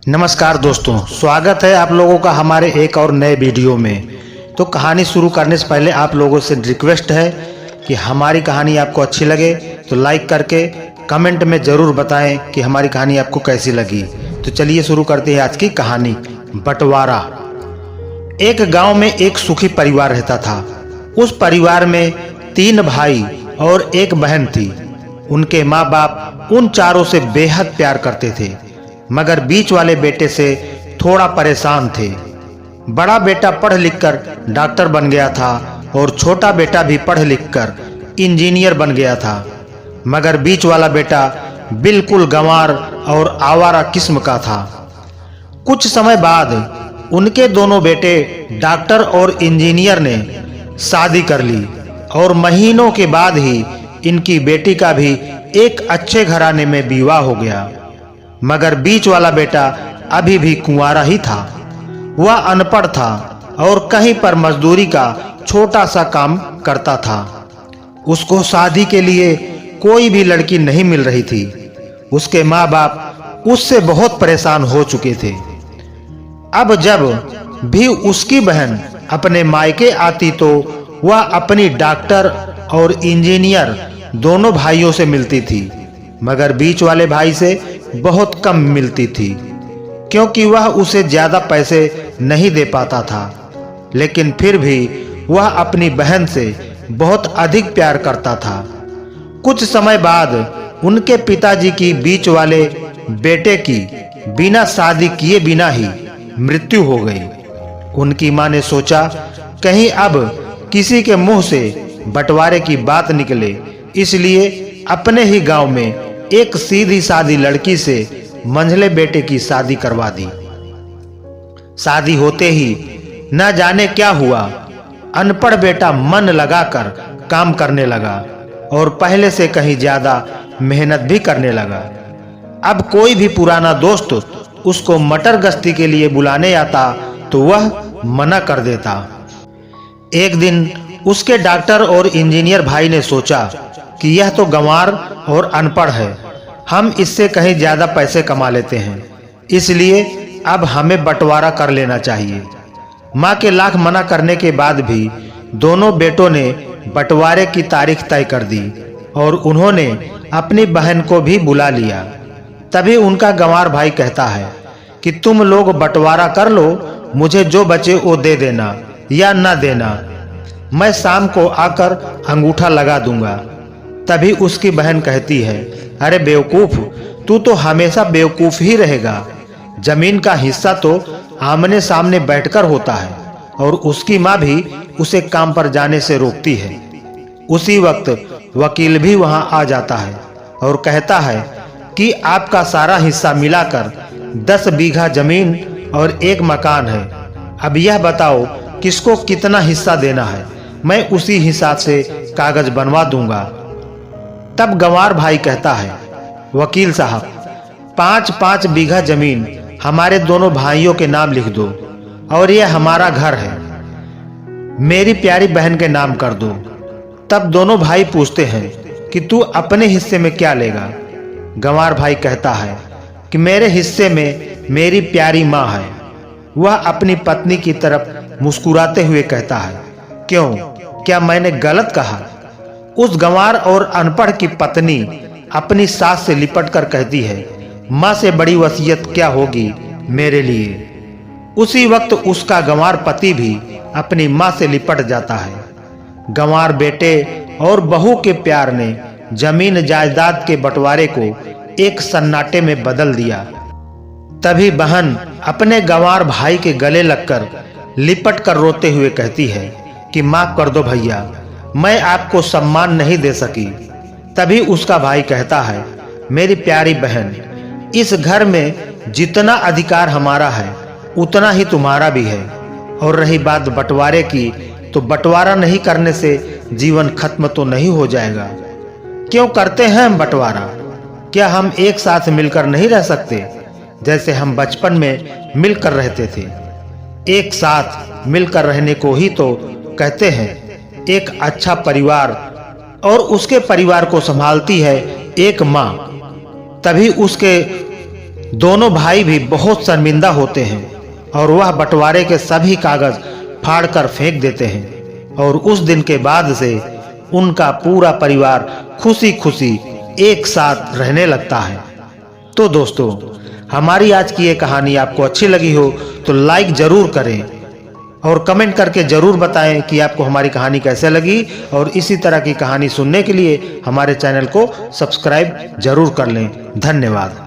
नमस्कार दोस्तों, स्वागत है आप लोगों का हमारे एक और नए वीडियो में। तो कहानी शुरू करने से पहले आप लोगों से रिक्वेस्ट है कि हमारी कहानी आपको अच्छी लगे तो लाइक करके कमेंट में ज़रूर बताएं कि हमारी कहानी आपको कैसी लगी। तो चलिए शुरू करते हैं आज की कहानी। बंटवारा। एक गांव में एक सुखी परिवार रहता था। उस परिवार में 3 भाई और 1 बहन थी। उनके माँ बाप उन चारों से बेहद प्यार करते थे, मगर बीच वाले बेटे से थोड़ा परेशान थे। बड़ा बेटा पढ़ लिख कर डॉक्टर बन गया था और छोटा बेटा भी पढ़ लिख कर इंजीनियर बन गया था, मगर बीच वाला बेटा बिल्कुल गंवार और आवारा किस्म का था। कुछ समय बाद उनके दोनों बेटे डॉक्टर और इंजीनियर ने शादी कर ली और महीनों के बाद ही इनकी बेटी का भी एक अच्छे घराने में विवाह हो गया, मगर बीच वाला बेटा अभी भी कुंवारा ही था। वह अनपढ़ था और कहीं पर मजदूरी का छोटा सा काम करता था। उसको शादी के लिए कोई भी लड़की नहीं मिल रही थी। उसके माँ बाप उससे बहुत परेशान हो चुके थे। अब जब भी उसकी बहन अपने मायके आती तो वह अपनी डॉक्टर और इंजीनियर दोनों भाइयों से मिलती थी, मगर बीच वाले भाई से बहुत कम मिलती थी, क्योंकि वह उसे ज्यादा पैसे नहीं दे पाता था। लेकिन फिर भी वह अपनी बहन से बहुत अधिक प्यार करता था। कुछ समय बाद उनके पिताजी की बीच वाले बेटे की बिना शादी किए बिना ही मृत्यु हो गई। उनकी मां ने सोचा कहीं अब किसी के मुंह से बंटवारे की बात निकले, इसलिए अपने ही गांव में एक सीधी सादी लड़की से मंझले बेटे की शादी करवा दी। शादी होते ही न जाने क्या हुआ, अनपढ़ बेटा मन लगाकर काम करने लगा और पहले से कहीं ज्यादा मेहनत भी करने लगा। अब कोई भी पुराना दोस्त उसको मटर गश्ती के लिए बुलाने आता तो वह मना कर देता। एक दिन उसके डॉक्टर और इंजीनियर भाई ने सोचा कि यह तो गंवार और अनपढ़ है, हम इससे कहीं ज्यादा पैसे कमा लेते हैं, इसलिए अब हमें बंटवारा कर लेना चाहिए। मां के लाख मना करने के बाद भी दोनों बेटों ने बंटवारे की तारीख तय कर दी और उन्होंने अपनी बहन को भी बुला लिया। तभी उनका गंवार भाई कहता है कि तुम लोग बंटवारा कर लो, मुझे जो बचे वो दे देना या ना देना, मैं शाम को आकर अंगूठा लगा दूंगा। तभी उसकी बहन कहती है, अरे बेवकूफ, तू तो हमेशा बेवकूफ ही रहेगा। जमीन का हिस्सा तो आमने सामने बैठकर होता है। और उसकी माँ भी उसे काम पर जाने से रोकती है। उसी वक्त वकील भी वहां आ जाता है और कहता है कि आपका सारा हिस्सा मिलाकर 10 बीघा जमीन और 1 मकान है। अब यह बताओ किसको कितना हिस्सा देना है, मैं उसी हिसाब से कागज बनवा दूंगा। तब गंवार भाई कहता है, वकील साहब, 5-5 बीघा जमीन हमारे दोनों भाइयों के नाम लिख दो और यह हमारा घर है, मेरी प्यारी बहन के नाम कर दो। तब दोनों भाई पूछते हैं कि तू अपने हिस्से में क्या लेगा। गंवार भाई कहता है कि मेरे हिस्से में मेरी प्यारी माँ है। वह अपनी पत्नी की तरफ मुस्कुराते हुए कहता है, क्यों, क्या मैंने गलत कहा? उस गंवार और अनपढ़ की पत्नी अपनी सास से लिपट कर कहती है, माँ से बड़ी वसीयत क्या होगी मेरे लिए। उसी वक्त उसका गंवार पति भी अपनी माँ से लिपट जाता है। गंवार बेटे और बहू के प्यार ने जमीन जायदाद के बंटवारे को एक सन्नाटे में बदल दिया। तभी बहन अपने गंवार भाई के गले लगकर लिपट कर रोते हुए कहती है कि माफ कर दो भैया, मैं आपको सम्मान नहीं दे सकी। तभी उसका भाई कहता है, मेरी प्यारी बहन, इस घर में जितना अधिकार हमारा है उतना ही तुम्हारा भी है। और रही बात बंटवारे की, तो बंटवारा नहीं करने से जीवन खत्म तो नहीं हो जाएगा। क्यों करते हैं हम बंटवारा? क्या हम एक साथ मिलकर नहीं रह सकते, जैसे हम बचपन में मिलकर रहते थे? एक साथ मिलकर रहने को ही तो कहते हैं एक अच्छा परिवार, और उसके परिवार को संभालती है एक माँ। तभी उसके दोनों भाई भी बहुत शर्मिंदा होते हैं और वह बंटवारे के सभी कागज फाड़कर फेंक देते हैं और उस दिन के बाद से उनका पूरा परिवार खुशी-खुशी एक साथ रहने लगता है। तो दोस्तों, हमारी आज की ये कहानी आपको अच्छी लगी हो तो लाइक जरूर करें और कमेंट करके जरूर बताएं कि आपको हमारी कहानी कैसे लगी, और इसी तरह की कहानी सुनने के लिए हमारे चैनल को सब्सक्राइब जरूर कर लें। धन्यवाद।